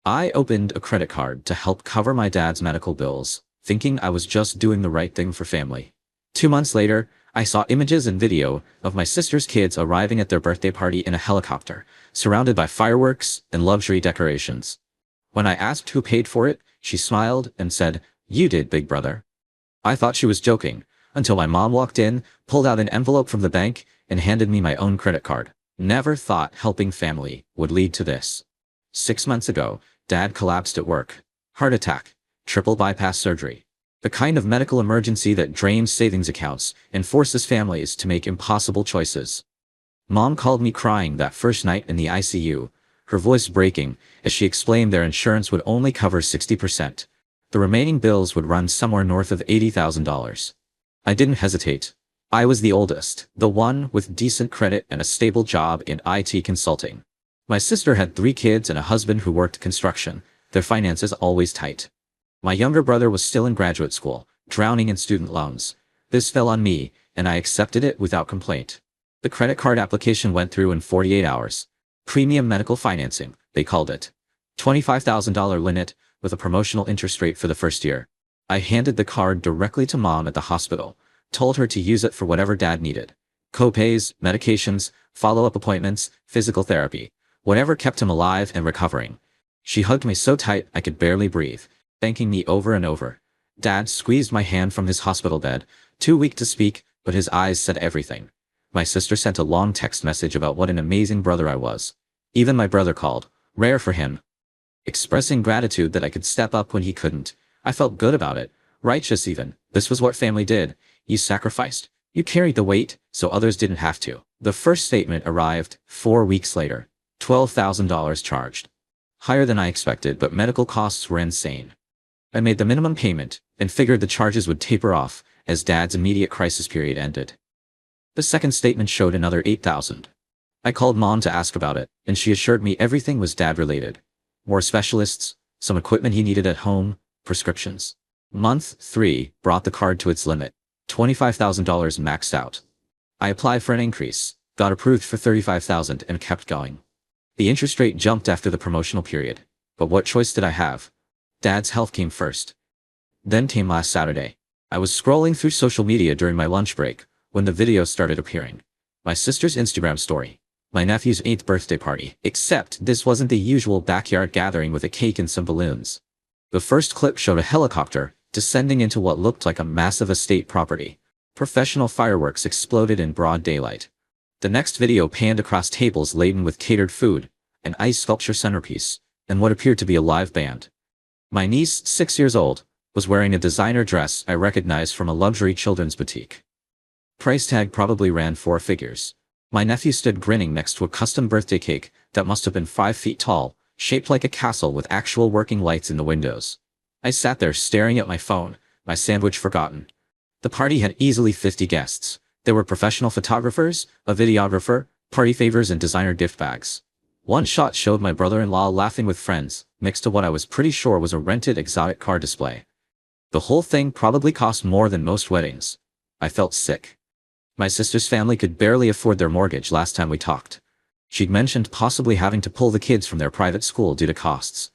I opened a credit card to help cover my dad's medical bills, thinking I was just doing the right thing for family. 2 months later, I saw images and video of my sister's kids arriving at their birthday party in a helicopter, surrounded by fireworks and luxury decorations. When I asked who paid for it, she smiled and said, "You did, big brother." I thought she was joking, until my mom walked in, pulled out an envelope from the bank, and handed me my own credit card. Never thought helping family would lead to this. 6 months ago, Dad collapsed at work. Heart attack, triple bypass surgery. The kind of medical emergency that drains savings accounts and forces families to make impossible choices. Mom called me crying that first night in the ICU, her voice breaking as she explained their insurance would only cover 60%. The remaining bills would run somewhere north of $80,000. I didn't hesitate. I was the oldest, the one with decent credit and a stable job in IT consulting. My sister had 3 kids and a husband who worked construction, their finances always tight. My younger brother was still in graduate school, drowning in student loans. This fell on me, and I accepted it without complaint. The credit card application went through in 48 hours. Premium medical financing, they called it. $25,000 limit, with a promotional interest rate for the first year. I handed the card directly to Mom at the hospital, told her to use it for whatever Dad needed. Co-pays, medications, follow-up appointments, physical therapy. Whatever kept him alive and recovering. She hugged me so tight I could barely breathe, thanking me over and over. Dad squeezed my hand from his hospital bed, too weak to speak, but his eyes said everything. My sister sent a long text message about what an amazing brother I was. Even my brother called, rare for him. Expressing gratitude that I could step up when he couldn't. I felt good about it, righteous even. This was what family did. You sacrificed. You carried the weight, so others didn't have to. The first statement arrived 4 weeks later. $12,000 charged. Higher than I expected, but medical costs were insane. I made the minimum payment, and figured the charges would taper off as Dad's immediate crisis period ended. The second statement showed another $8,000. I called Mom to ask about it, and she assured me everything was Dad-related. More specialists, some equipment he needed at home, prescriptions. Month 3 brought the card to its limit. $25,000 maxed out. I applied for an increase, got approved for $35,000 and kept going. The interest rate jumped after the promotional period, but what choice did I have? Dad's health came first. Then came last Saturday. I was scrolling through social media during my lunch break, when the video started appearing. My sister's Instagram story. My nephew's 8th birthday party, except this wasn't the usual backyard gathering with a cake and some balloons. The first clip showed a helicopter, descending into what looked like a massive estate property. Professional fireworks exploded in broad daylight. The next video panned across tables laden with catered food, an ice sculpture centerpiece, and what appeared to be a live band. My niece, 6 years old, was wearing a designer dress I recognized from a luxury children's boutique. Price tag probably ran 4 figures. My nephew stood grinning next to a custom birthday cake that must have been 5 feet tall, shaped like a castle with actual working lights in the windows. I sat there staring at my phone, my sandwich forgotten. The party had easily 50 guests. There were professional photographers, a videographer, party favors and designer gift bags. One shot showed my brother-in-law laughing with friends, mixed to what I was pretty sure was a rented exotic car display. The whole thing probably cost more than most weddings. I felt sick. My sister's family could barely afford their mortgage last time we talked. She'd mentioned possibly having to pull the kids from their private school due to costs.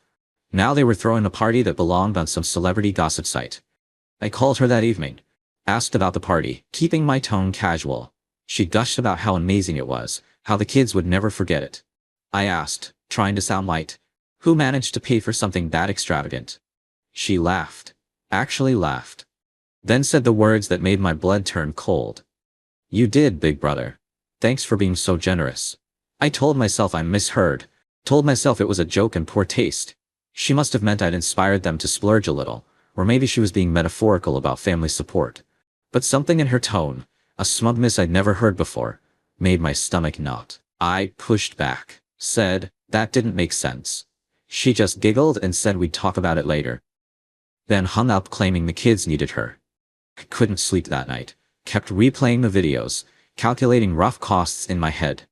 Now they were throwing a party that belonged on some celebrity gossip site. I called her that evening. Asked about the party, keeping my tone casual. She gushed about how amazing it was, how the kids would never forget it. I asked, trying to sound light, who managed to pay for something that extravagant? She laughed. Actually laughed. Then said the words that made my blood turn cold. You did, big brother. Thanks for being so generous. I told myself I misheard. Told myself it was a joke and poor taste. She must have meant I'd inspired them to splurge a little, or maybe she was being metaphorical about family support. But something in her tone, a smugness I'd never heard before, made my stomach knot. I pushed back, said, that didn't make sense. She just giggled and said we'd talk about it later. Then hung up claiming the kids needed her. I couldn't sleep that night, kept replaying the videos, calculating rough costs in my head.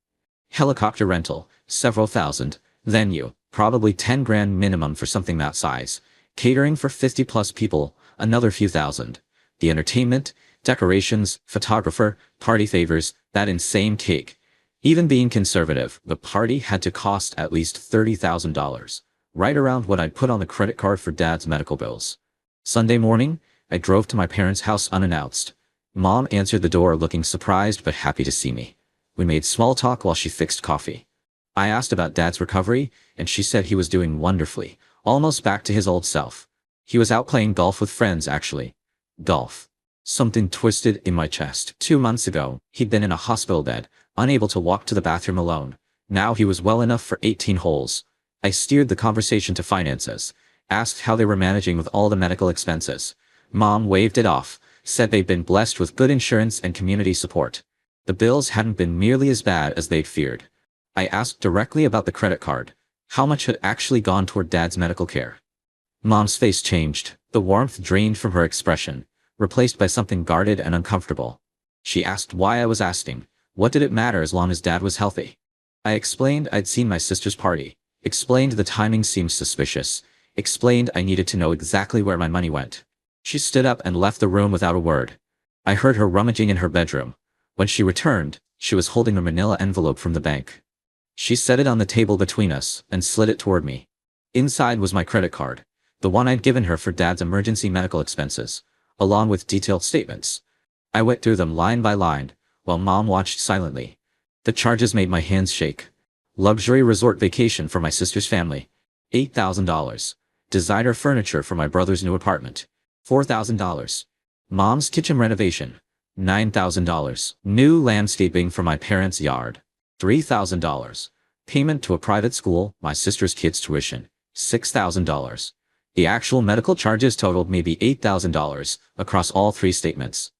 Helicopter rental, several thousand, venue, probably 10 grand minimum for something that size, catering for 50 plus people, another few thousand. The entertainment, decorations, photographer, party favors, that insane cake. Even being conservative, the party had to cost at least $30,000. right around what I'd put on the credit card for Dad's medical bills. Sunday morning, I drove to my parents' house unannounced. Mom answered the door looking surprised but happy to see me. We made small talk while she fixed coffee. I asked about Dad's recovery, and she said he was doing wonderfully, almost back to his old self. He was out playing golf with friends actually. Golf. Something twisted in my chest. 2 months ago, he'd been in a hospital bed, unable to walk to the bathroom alone. Now he was well enough for 18 holes. I steered the conversation to finances, asked how they were managing with all the medical expenses. Mom waved it off, said they'd been blessed with good insurance and community support. The bills hadn't been nearly as bad as they'd feared. I asked directly about the credit card. How much had actually gone toward Dad's medical care? Mom's face changed, the warmth drained from her expression, replaced by something guarded and uncomfortable. She asked why I was asking. What did it matter as long as Dad was healthy? I explained I'd seen my sister's party, explained the timing seemed suspicious, explained I needed to know exactly where my money went. She stood up and left the room without a word. I heard her rummaging in her bedroom. When she returned, she was holding a manila envelope from the bank. She set it on the table between us and slid it toward me. Inside was my credit card, the one I'd given her for Dad's emergency medical expenses, along with detailed statements. I went through them line by line, while Mom watched silently. The charges made my hands shake. Luxury resort vacation for my sister's family, $8,000. Designer furniture for my brother's new apartment, $4,000. Mom's kitchen renovation, $9,000. New landscaping for my parents' yard, $3,000. Payment to a private school, my sister's kids' tuition, $6,000. The actual medical charges totaled maybe $8,000 across all 3 statements.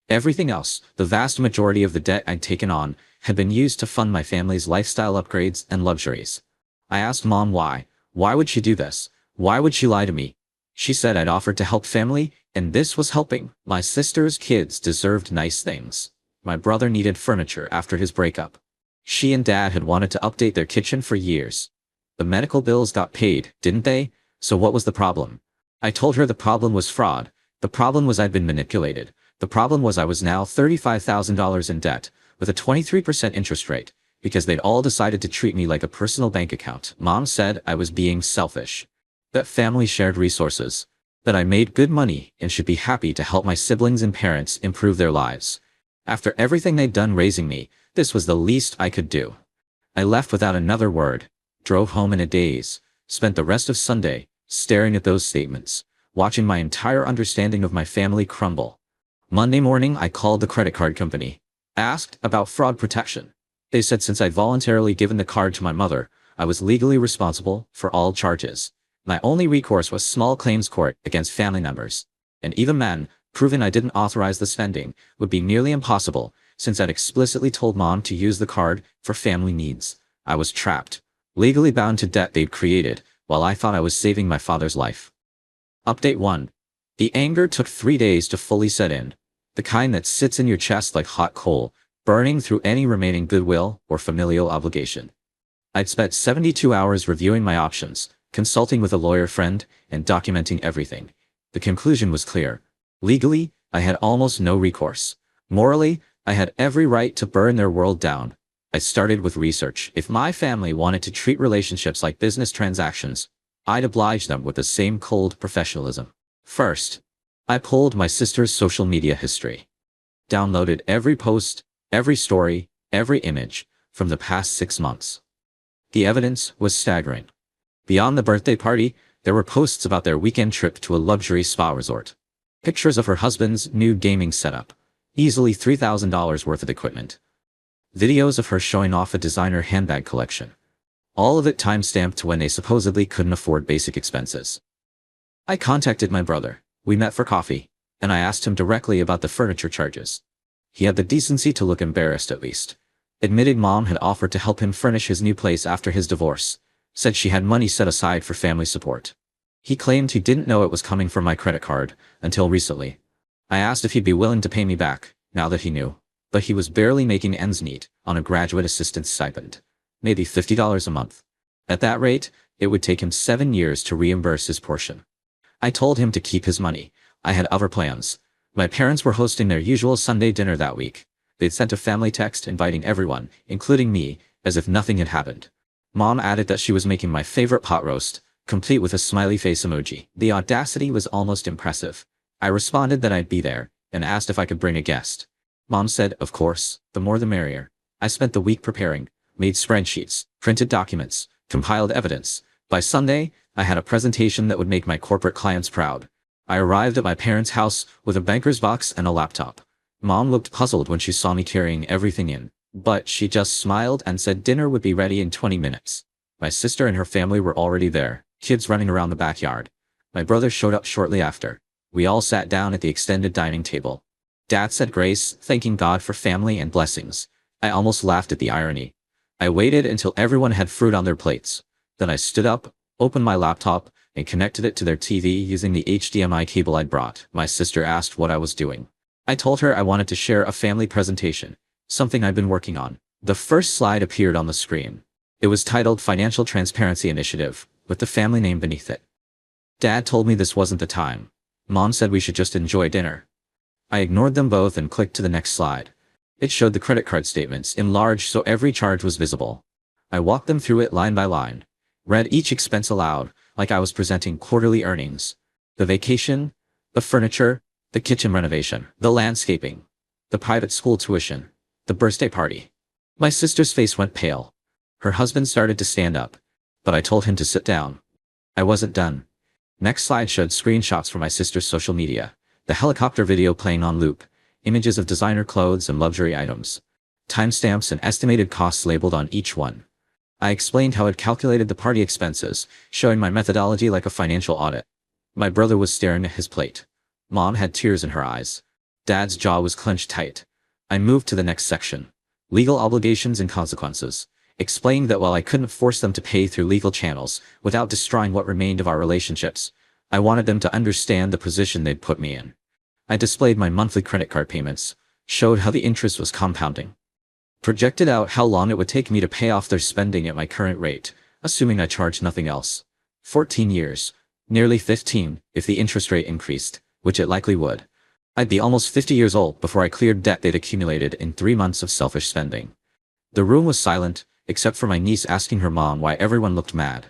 Everything else, the vast majority of the debt I'd taken on, had been used to fund my family's lifestyle upgrades and luxuries. I asked Mom why. Why would she do this? Why would she lie to me? She said I'd offered to help family, and this was helping. My sister's kids deserved nice things. My brother needed furniture after his breakup. She and Dad had wanted to update their kitchen for years. The medical bills got paid, didn't they? So what was the problem? I told her the problem was fraud. The problem was I'd been manipulated. The problem was I was now $35,000 in debt, with a 23% interest rate, because they'd all decided to treat me like a personal bank account. Mom said I was being selfish. That family shared resources. That I made good money and should be happy to help my siblings and parents improve their lives. After everything they'd done raising me, this was the least I could do. I left without another word, drove home in a daze, spent the rest of Sunday staring at those statements, watching my entire understanding of my family crumble. Monday morning I called the credit card company, asked about fraud protection. They said since I'd voluntarily given the card to my mother, I was legally responsible for all charges. My only recourse was small claims court against family members. And even then, proving I didn't authorize the spending would be nearly impossible, since I'd explicitly told Mom to use the card for family needs. I was trapped, legally bound to debt they'd created, while I thought I was saving my father's life. Update 1. The anger took 3 days to fully set in. The kind that sits in your chest like hot coal, burning through any remaining goodwill or familial obligation. I'd spent 72 hours reviewing my options, consulting with a lawyer friend, and documenting everything. The conclusion was clear. Legally, I had almost no recourse. Morally, I had every right to burn their world down. I started with research. If my family wanted to treat relationships like business transactions, I'd oblige them with the same cold professionalism. First, I pulled my sister's social media history. Downloaded every post, every story, every image from the past 6 months. The evidence was staggering. Beyond the birthday party, there were posts about their weekend trip to a luxury spa resort. Pictures of her husband's new gaming setup. Easily $3,000 worth of equipment. Videos of her showing off a designer handbag collection. All of it time-stamped to when they supposedly couldn't afford basic expenses. I contacted my brother. We met for coffee, and I asked him directly about the furniture charges. He had the decency to look embarrassed at least. Admitted Mom had offered to help him furnish his new place after his divorce. Said she had money set aside for family support. He claimed he didn't know it was coming from my credit card until recently. I asked if he'd be willing to pay me back, now that he knew. But he was barely making ends meet on a graduate assistant's stipend. Maybe $50 a month. At that rate, it would take him 7 years to reimburse his portion. I told him to keep his money. I had other plans. My parents were hosting their usual Sunday dinner that week. They'd sent a family text inviting everyone, including me, as if nothing had happened. Mom added that she was making my favorite pot roast, complete with a smiley face emoji. The audacity was almost impressive. I responded that I'd be there, and asked if I could bring a guest. Mom said, of course, the more the merrier. I spent the week preparing, made spreadsheets, printed documents, compiled evidence. By Sunday, I had a presentation that would make my corporate clients proud. I arrived at my parents' house with a banker's box and a laptop. Mom looked puzzled when she saw me carrying everything in, but she just smiled and said dinner would be ready in 20 minutes. My sister and her family were already there, kids running around the backyard. My brother showed up shortly after. We all sat down at the extended dining table. Dad said grace, thanking God for family and blessings. I almost laughed at the irony. I waited until everyone had fruit on their plates. Then I stood up, opened my laptop, and connected it to their TV using the HDMI cable I'd brought. My sister asked what I was doing. I told her I wanted to share a family presentation, something I'd been working on. The first slide appeared on the screen. It was titled Financial Transparency Initiative, with the family name beneath it. Dad told me this wasn't the time. Mom said we should just enjoy dinner. I ignored them both and clicked to the next slide. It showed the credit card statements in large so every charge was visible. I walked them through it line by line, read each expense aloud, like I was presenting quarterly earnings. The vacation, the furniture, the kitchen renovation, the landscaping, the private school tuition, the birthday party. My sister's face went pale. Her husband started to stand up, but I told him to sit down. I wasn't done. Next slide showed screenshots from my sister's social media, the helicopter video playing on loop, images of designer clothes and luxury items, timestamps and estimated costs labeled on each one. I explained how I'd calculated the party expenses, showing my methodology like a financial audit. My brother was staring at his plate. Mom had tears in her eyes. Dad's jaw was clenched tight. I moved to the next section. Legal obligations and consequences. Explained that while I couldn't force them to pay through legal channels without destroying what remained of our relationships, I wanted them to understand the position they'd put me in. I displayed my monthly credit card payments, showed how the interest was compounding, projected out how long it would take me to pay off their spending at my current rate, assuming I charged nothing else. 14 years, nearly 15, if the interest rate increased, which it likely would. I'd be almost 50 years old before I cleared debt they'd accumulated in 3 months of selfish spending. The room was silent, except for my niece asking her mom why everyone looked mad.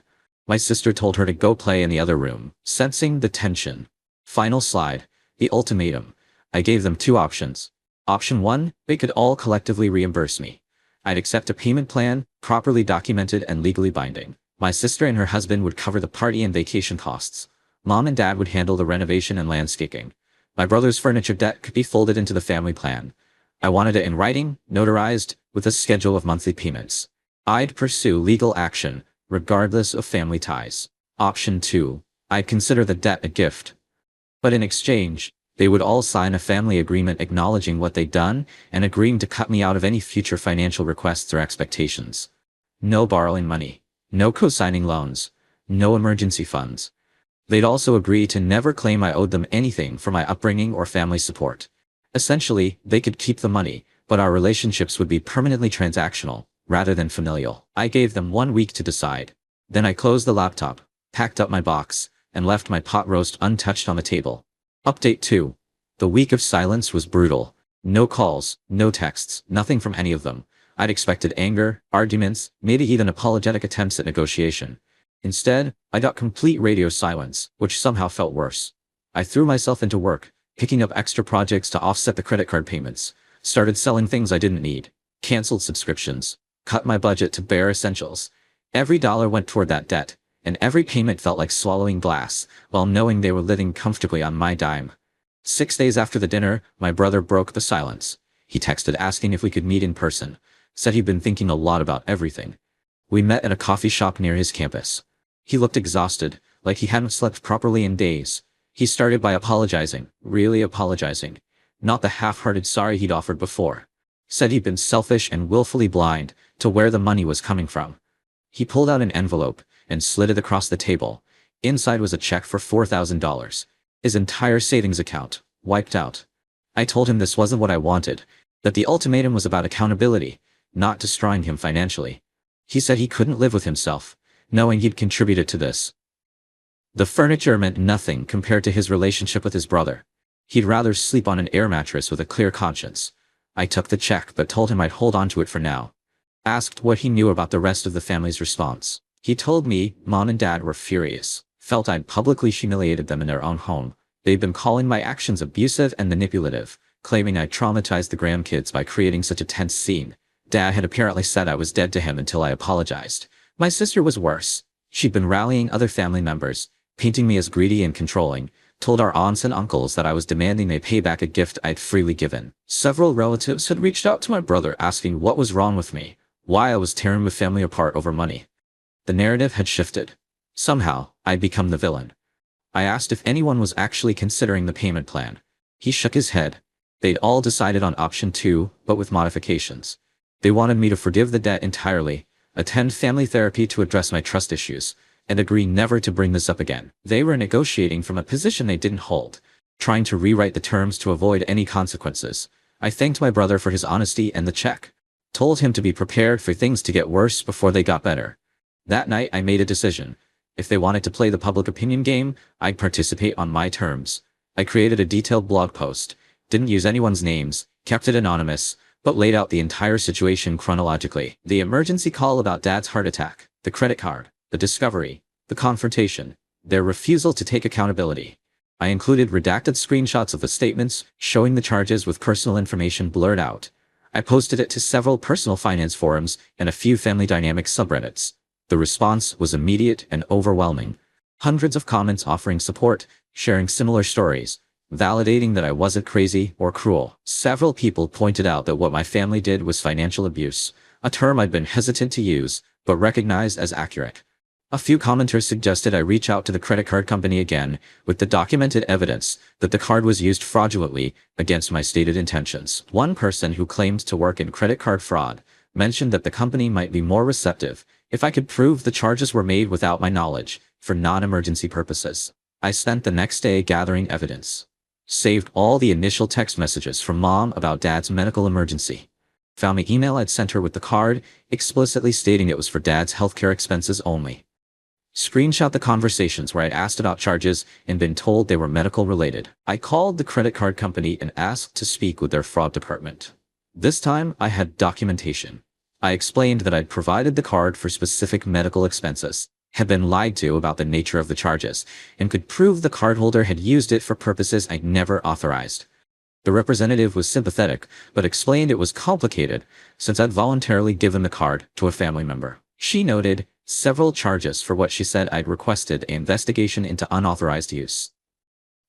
My sister told her to go play in the other room, sensing the tension. Final slide, the ultimatum. I gave them 2 options. Option 1, they could all collectively reimburse me. I'd accept a payment plan, properly documented and legally binding. My sister and her husband would cover the party and vacation costs. Mom and Dad would handle the renovation and landscaping. My brother's furniture debt could be folded into the family plan. I wanted it in writing, notarized, with a schedule of monthly payments. I'd pursue legal action, regardless of family ties. Option 2, I'd consider the debt a gift. But in exchange, they would all sign a family agreement acknowledging what they'd done and agreeing to cut me out of any future financial requests or expectations. No borrowing money. No co-signing loans. No emergency funds. They'd also agree to never claim I owed them anything for my upbringing or family support. Essentially, they could keep the money, but our relationships would be permanently transactional, rather than familial. I gave them 1 week to decide. Then I closed the laptop, packed up my box, and left my pot roast untouched on the table. Update 2. The week of silence was brutal. No calls, no texts, nothing from any of them. I'd expected anger, arguments, maybe even apologetic attempts at negotiation. Instead, I got complete radio silence, which somehow felt worse. I threw myself into work, picking up extra projects to offset the credit card payments, started selling things I didn't need, canceled subscriptions, cut my budget to bare essentials. Every dollar went toward that debt, and every payment felt like swallowing glass, while knowing they were living comfortably on my dime. 6 days after the dinner, my brother broke the silence. He texted asking if we could meet in person, said he'd been thinking a lot about everything. We met at a coffee shop near his campus. He looked exhausted, like he hadn't slept properly in days. He started by apologizing, really apologizing. Not the half-hearted sorry he'd offered before. Said he'd been selfish and willfully blind to where the money was coming from. He pulled out an envelope and slid it across the table. Inside was a check for $4,000. His entire savings account, wiped out. I told him this wasn't what I wanted, that the ultimatum was about accountability, not destroying him financially. He said he couldn't live with himself, knowing he'd contributed to this. The furniture meant nothing compared to his relationship with his brother. He'd rather sleep on an air mattress with a clear conscience. I took the check but told him I'd hold on to it for now. Asked what he knew about the rest of the family's response. He told me mom and dad were furious, felt I'd publicly humiliated them in their own home. They'd been calling my actions abusive and manipulative, claiming I traumatized the grandkids by creating such a tense scene. Dad had apparently said I was dead to him until I apologized. My sister was worse. She'd been rallying other family members, painting me as greedy and controlling, told our aunts and uncles that I was demanding they pay back a gift I'd freely given. Several relatives had reached out to my brother asking what was wrong with me, why I was tearing the family apart over money. The narrative had shifted. Somehow, I'd become the villain. I asked if anyone was actually considering the payment plan. He shook his head. They'd all decided on option 2, but with modifications. They wanted me to forgive the debt entirely, attend family therapy to address my trust issues, and agree never to bring this up again. They were negotiating from a position they didn't hold, trying to rewrite the terms to avoid any consequences. I thanked my brother for his honesty and the check. Told him to be prepared for things to get worse before they got better. That night I made a decision. If they wanted to play the public opinion game, I'd participate on my terms. I created a detailed blog post, didn't use anyone's names, kept it anonymous, but laid out the entire situation chronologically. The emergency call about Dad's heart attack, the credit card, the discovery, the confrontation, their refusal to take accountability. I included redacted screenshots of the statements, showing the charges with personal information blurred out. I posted it to several personal finance forums and a few family dynamics subreddits. The response was immediate and overwhelming. Hundreds of comments offering support, sharing similar stories, validating that I wasn't crazy or cruel. Several people pointed out that what my family did was financial abuse, a term I'd been hesitant to use, but recognized as accurate. A few commenters suggested I reach out to the credit card company again, with the documented evidence that the card was used fraudulently against my stated intentions. One person who claimed to work in credit card fraud mentioned that the company might be more receptive if I could prove the charges were made without my knowledge, for non-emergency purposes. I spent the next day gathering evidence. Saved all the initial text messages from Mom about Dad's medical emergency. Found the email I'd sent her with the card, explicitly stating it was for Dad's healthcare expenses only. Screenshot the conversations where I'd asked about charges and been told they were medical related. I called the credit card company and asked to speak with their fraud department. This time, I had documentation. I explained that I'd provided the card for specific medical expenses, had been lied to about the nature of the charges, and could prove the cardholder had used it for purposes I'd never authorized. The representative was sympathetic, but explained it was complicated since I'd voluntarily given the card to a family member. She noted several charges for what she said I'd requested an investigation into unauthorized use.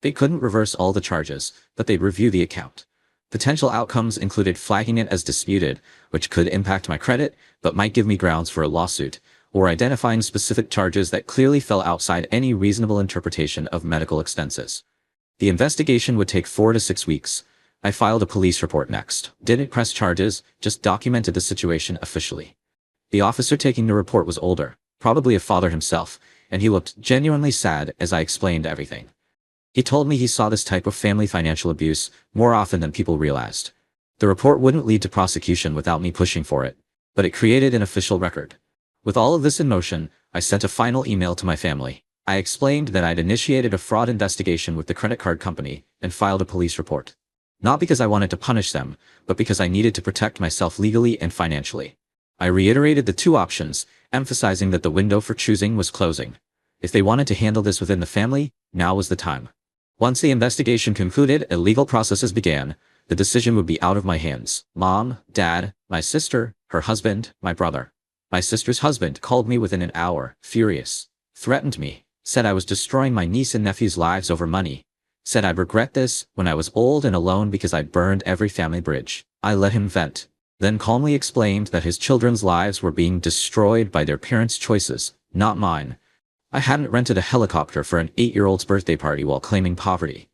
They couldn't reverse all the charges, but they'd review the account. Potential outcomes included flagging it as disputed, which could impact my credit, but might give me grounds for a lawsuit, or identifying specific charges that clearly fell outside any reasonable interpretation of medical expenses. The investigation would take 4 to 6 weeks. I filed a police report next. Didn't press charges, just documented the situation officially. The officer taking the report was older, probably a father himself, and he looked genuinely sad as I explained everything. He told me he saw this type of family financial abuse more often than people realized. The report wouldn't lead to prosecution without me pushing for it, but it created an official record. With all of this in motion, I sent a final email to my family. I explained that I'd initiated a fraud investigation with the credit card company and filed a police report. Not because I wanted to punish them, but because I needed to protect myself legally and financially. I reiterated the 2 options, emphasizing that the window for choosing was closing. If they wanted to handle this within the family, now was the time. Once the investigation concluded and legal processes began, the decision would be out of my hands. Mom, Dad, my sister, her husband, my brother. My sister's husband called me within an hour, furious. Threatened me. Said I was destroying my niece and nephew's lives over money. Said I'd regret this when I was old and alone because I'd burned every family bridge. I let him vent. Then calmly explained that his children's lives were being destroyed by their parents' choices, not mine. I hadn't rented a helicopter for an 8-year-old's birthday party while claiming poverty.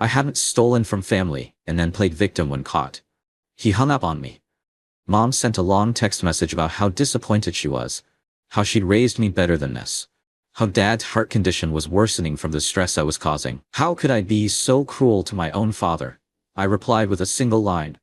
I hadn't stolen from family and then played victim when caught. He hung up on me. Mom sent a long text message about how disappointed she was, how she'd raised me better than this, how Dad's heart condition was worsening from the stress I was causing. How could I be so cruel to my own father? I replied with a single line.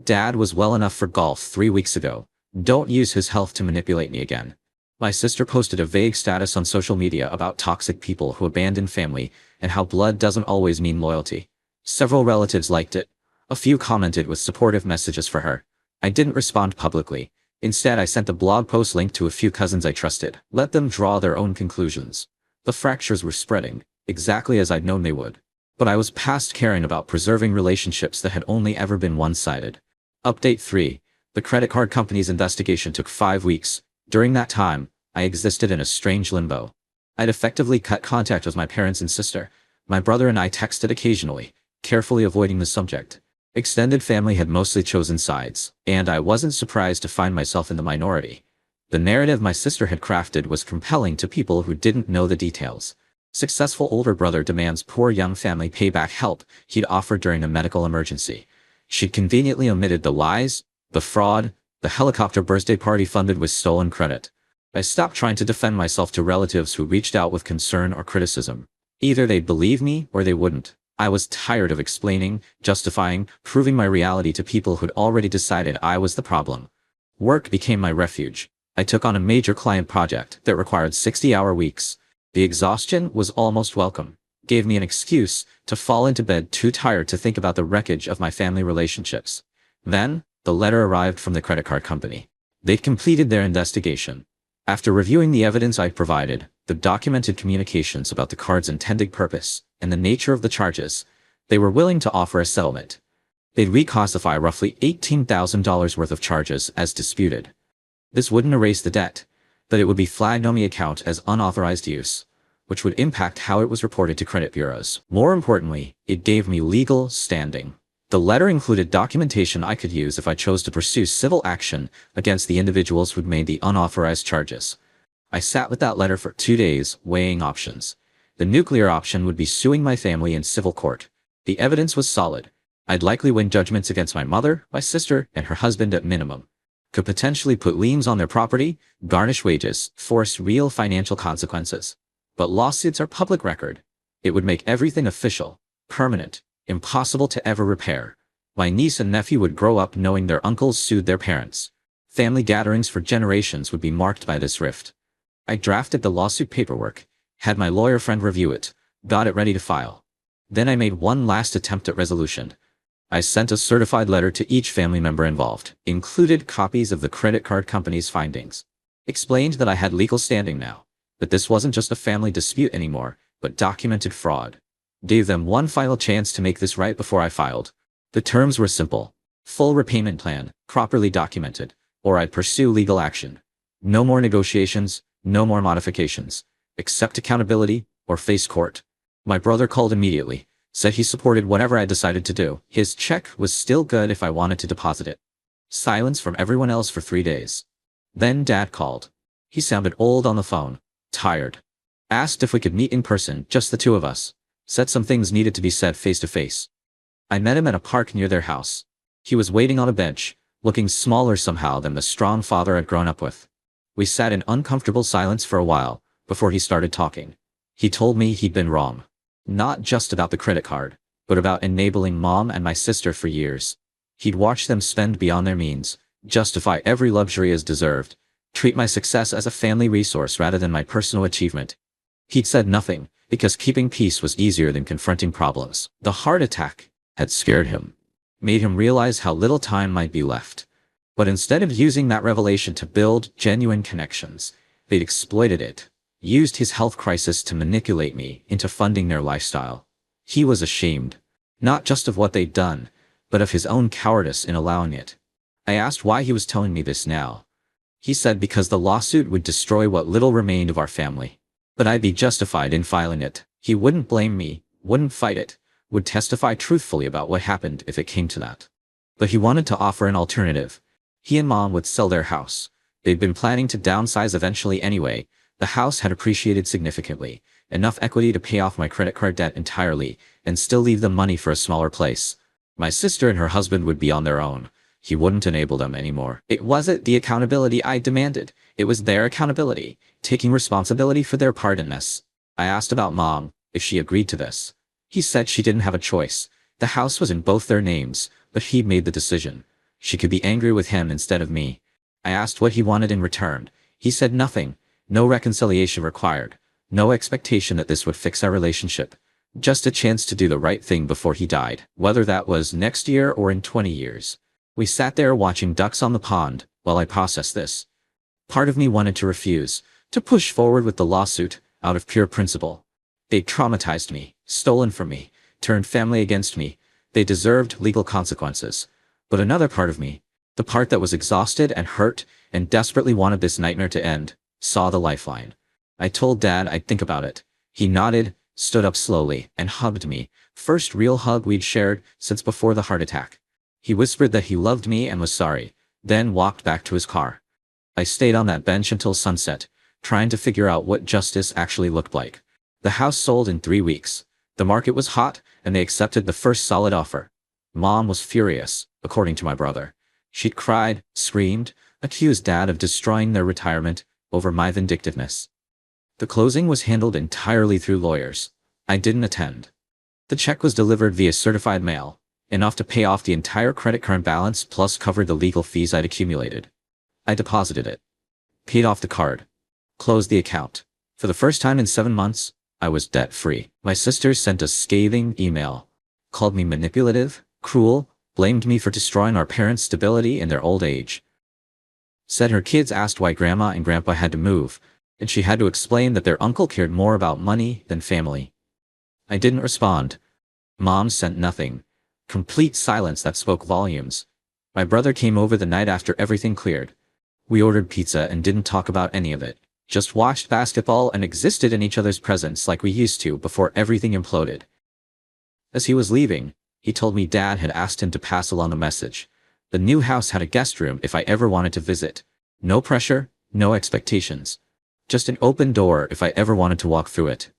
Dad was well enough for golf 3 weeks ago. Don't use his health to manipulate me again. My sister posted a vague status on social media about toxic people who abandon family and how blood doesn't always mean loyalty. Several relatives liked it. A few commented with supportive messages for her. I didn't respond publicly, Instead, I sent the blog post link to a few cousins I trusted. Let them draw their own conclusions. The fractures were spreading, exactly as I'd known they would. But I was past caring about preserving relationships that had only ever been one-sided. Update 3. The credit card company's investigation took 5 weeks. During that time, I existed in a strange limbo. I'd effectively cut contact with my parents and sister. My brother and I texted occasionally, carefully avoiding the subject. Extended family had mostly chosen sides, and I wasn't surprised to find myself in the minority. The narrative my sister had crafted was compelling to people who didn't know the details. Successful older brother demands poor young family pay back help he'd offered during a medical emergency. She'd conveniently omitted the lies, the fraud, the helicopter birthday party funded with stolen credit. I stopped trying to defend myself to relatives who reached out with concern or criticism. Either they'd believe me or they wouldn't. I was tired of explaining, justifying, proving my reality to people who'd already decided I was the problem. Work became my refuge. I took on a major client project that required 60-hour weeks. The exhaustion was almost welcome. Gave me an excuse to fall into bed too tired to think about the wreckage of my family relationships. Then, the letter arrived from the credit card company. They'd completed their investigation. After reviewing the evidence I provided, the documented communications about the card's intended purpose, and the nature of the charges, they were willing to offer a settlement. They'd reclassify roughly $18,000 worth of charges as disputed. This wouldn't erase the debt, but it would be flagged on the account as unauthorized use, which would impact how it was reported to credit bureaus. More importantly, it gave me legal standing. The letter included documentation I could use if I chose to pursue civil action against the individuals who'd made the unauthorized charges. I sat with that letter for 2 days, weighing options. The nuclear option would be suing my family in civil court. The evidence was solid. I'd likely win judgments against my mother, my sister, and her husband at minimum. Could potentially put liens on their property, garnish wages, force real financial consequences. But lawsuits are public record. It would make everything official, permanent, impossible to ever repair. My niece and nephew would grow up knowing their uncles sued their parents. Family gatherings for generations would be marked by this rift. I drafted the lawsuit paperwork, had my lawyer friend review it, got it ready to file. Then I made one last attempt at resolution. I sent a certified letter to each family member involved, included copies of the credit card company's findings. Explained that I had legal standing now, that this wasn't just a family dispute anymore, but documented fraud. Gave them one final chance to make this right before I filed. The terms were simple. Full repayment plan, properly documented, or I'd pursue legal action. No more negotiations, no more modifications. Accept accountability, or face court. My brother called immediately, said he supported whatever I decided to do. His check was still good if I wanted to deposit it. Silence from everyone else for 3 days. Then Dad called. He sounded old on the phone, tired. Asked if we could meet in person, just the two of us. Said some things needed to be said face to face. I met him at a park near their house. He was waiting on a bench, looking smaller somehow than the strong father I'd grown up with. We sat in uncomfortable silence for a while, before he started talking. He told me he'd been wrong. Not just about the credit card, but about enabling Mom and my sister for years. He'd watched them spend beyond their means, justify every luxury as deserved, treat my success as a family resource rather than my personal achievement. He'd said nothing, because keeping peace was easier than confronting problems. The heart attack had scared him, made him realize how little time might be left. But instead of using that revelation to build genuine connections, they'd exploited it, used his health crisis to manipulate me into funding their lifestyle. He was ashamed, not just of what they'd done, but of his own cowardice in allowing it. I asked why he was telling me this now. He said because the lawsuit would destroy what little remained of our family. But I'd be justified in filing it. He wouldn't blame me, wouldn't fight it, would testify truthfully about what happened if it came to that. But he wanted to offer an alternative. He and Mom would sell their house. They'd been planning to downsize eventually anyway. The house had appreciated significantly, enough equity to pay off my credit card debt entirely, and still leave them money for a smaller place. My sister and her husband would be on their own. He wouldn't enable them anymore. It wasn't the accountability I demanded. It was their accountability, taking responsibility for their part in this. I asked about Mom, if she agreed to this. He said she didn't have a choice. The house was in both their names, but he made the decision. She could be angry with him instead of me. I asked what he wanted in return. He said nothing. No reconciliation required. No expectation that this would fix our relationship. Just a chance to do the right thing before he died, whether that was next year or in 20 years. We sat there watching ducks on the pond, while I processed this. Part of me wanted to refuse, to push forward with the lawsuit, out of pure principle. They traumatized me, stolen from me, turned family against me. They deserved legal consequences. But another part of me, the part that was exhausted and hurt and desperately wanted this nightmare to end, saw the lifeline. I told Dad I'd think about it. He nodded, stood up slowly, and hugged me, first real hug we'd shared since before the heart attack. He whispered that he loved me and was sorry, then walked back to his car. I stayed on that bench until sunset, trying to figure out what justice actually looked like. The house sold in 3 weeks. The market was hot, and they accepted the first solid offer. Mom was furious, according to my brother. She'd cried, screamed, accused Dad of destroying their retirement over my vindictiveness. The closing was handled entirely through lawyers. I didn't attend. The check was delivered via certified mail, enough to pay off the entire credit card balance plus cover the legal fees I'd accumulated. I deposited it. Paid off the card. Closed the account. For the first time in 7 months, I was debt-free. My sister sent a scathing email. Called me manipulative, cruel, blamed me for destroying our parents' stability in their old age. Said her kids asked why Grandma and Grandpa had to move, and she had to explain that their uncle cared more about money than family. I didn't respond. Mom sent nothing. Complete silence that spoke volumes. My brother came over the night after everything cleared. We ordered pizza and didn't talk about any of it. Just watched basketball and existed in each other's presence like we used to before everything imploded. As he was leaving, he told me Dad had asked him to pass along a message. The new house had a guest room if I ever wanted to visit. No pressure, no expectations. Just an open door if I ever wanted to walk through it.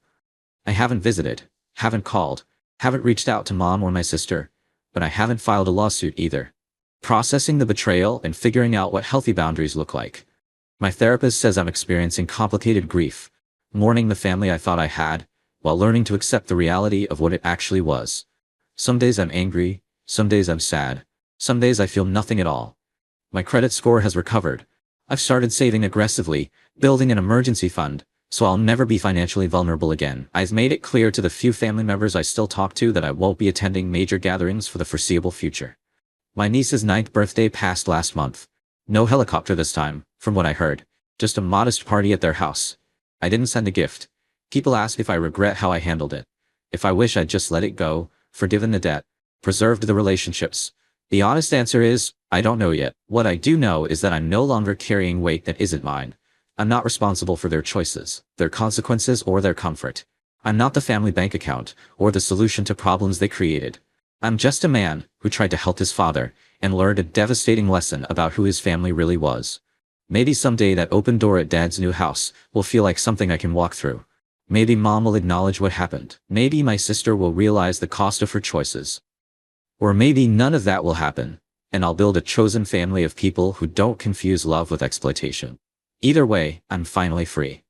I haven't visited, haven't called, haven't reached out to Mom or my sister, but I haven't filed a lawsuit either. Processing the betrayal and figuring out what healthy boundaries look like. My therapist says I'm experiencing complicated grief, mourning the family I thought I had, while learning to accept the reality of what it actually was. Some days I'm angry, some days I'm sad, some days I feel nothing at all. My credit score has recovered. I've started saving aggressively, building an emergency fund, so I'll never be financially vulnerable again. I've made it clear to the few family members I still talk to that I won't be attending major gatherings for the foreseeable future. My niece's 9th birthday passed last month. No helicopter this time, from what I heard. Just a modest party at their house. I didn't send a gift. People ask if I regret how I handled it. If I wish I'd just let it go, forgiven the debt, preserved the relationships. The honest answer is, I don't know yet. What I do know is that I'm no longer carrying weight that isn't mine. I'm not responsible for their choices, their consequences, or their comfort. I'm not the family bank account, or the solution to problems they created. I'm just a man who tried to help his father, and learned a devastating lesson about who his family really was. Maybe someday that open door at Dad's new house will feel like something I can walk through. Maybe Mom will acknowledge what happened. Maybe my sister will realize the cost of her choices. Or maybe none of that will happen, and I'll build a chosen family of people who don't confuse love with exploitation. Either way, I'm finally free.